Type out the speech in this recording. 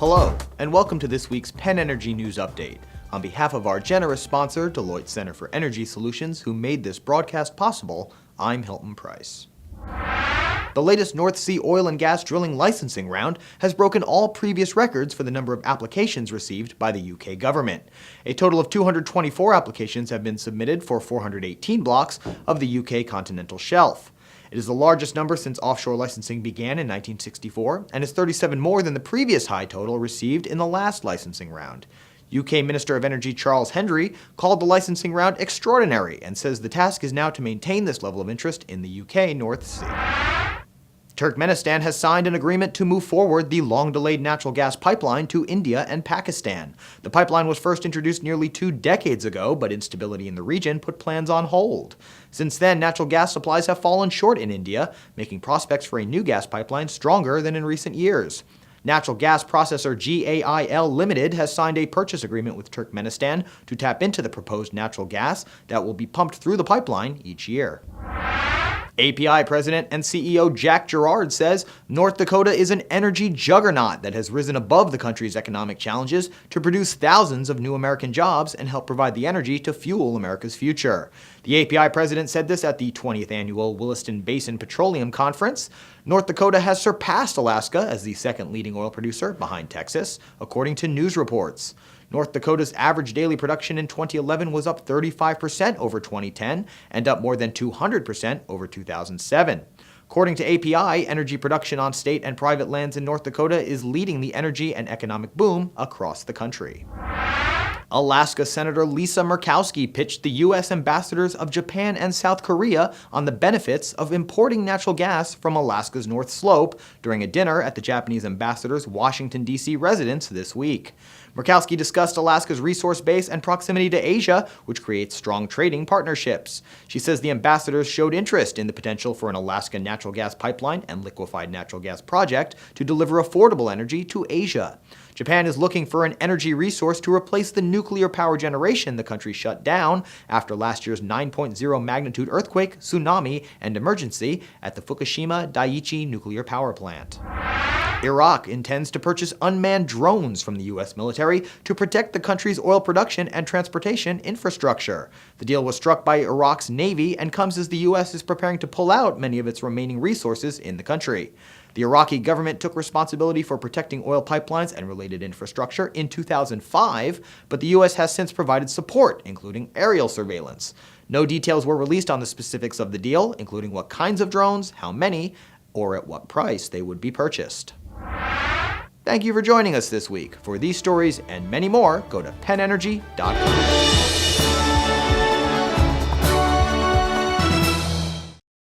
Hello, and welcome to this week's PennEnergy News Update. On behalf of our generous sponsor, Deloitte Center for Energy Solutions, who made this broadcast possible, I'm Hilton Price. The latest North Sea oil and gas drilling licensing round has broken all previous records for the number of applications received by the UK government. A total of 224 applications have been submitted for 418 blocks of the UK continental shelf. It is the largest number since offshore licensing began in 1964, and is 37 more than the previous high total received in the last licensing round. UK Minister of Energy Charles Hendry called the licensing round extraordinary and says the task is now to maintain this level of interest in the UK North Sea. Turkmenistan has signed an agreement to move forward the long-delayed natural gas pipeline to India and Pakistan. The pipeline was first introduced nearly 2 decades ago, but instability in the region put plans on hold. Since then, natural gas supplies have fallen short in India, making prospects for a new gas pipeline stronger than in recent years. Natural gas processor GAIL Limited has signed a purchase agreement with Turkmenistan to tap into the proposed natural gas that will be pumped through the pipeline each year. API President and CEO Jack Gerard says North Dakota is an energy juggernaut that has risen above the country's economic challenges to produce thousands of new American jobs and help provide the energy to fuel America's future. The API president said this at the 20th annual Williston Basin Petroleum Conference. North Dakota has surpassed Alaska as the second leading oil producer behind Texas, according to news reports. North Dakota's average daily production in 2011 was up 35% over 2010 and up more than 200% over 2007. According to API, energy production on state and private lands in North Dakota is leading the energy and economic boom across the country. Alaska Senator Lisa Murkowski pitched the U.S. ambassadors of Japan and South Korea on the benefits of importing natural gas from Alaska's North Slope during a dinner at the Japanese ambassador's Washington, D.C. residence this week. Murkowski discussed Alaska's resource base and proximity to Asia, which creates strong trading partnerships. She says the ambassadors showed interest in the potential for an Alaska natural gas pipeline and liquefied natural gas project to deliver affordable energy to Asia. Japan is looking for an energy resource to replace the nuclear power generation the country shut down after last year's 9.0 magnitude earthquake, tsunami, and emergency at the Fukushima Daiichi nuclear power plant. Iraq intends to purchase unmanned drones from the U.S. military to protect the country's oil production and transportation infrastructure. The deal was struck by Iraq's Navy and comes as the U.S. is preparing to pull out many of its remaining resources in the country. The Iraqi government took responsibility for protecting oil pipelines and related infrastructure in 2005, but the U.S. has since provided support, including aerial surveillance. No details were released on the specifics of the deal, including what kinds of drones, how many, or at what price they would be purchased. Thank you for joining us this week. For these stories and many more, go to PennEnergy.com.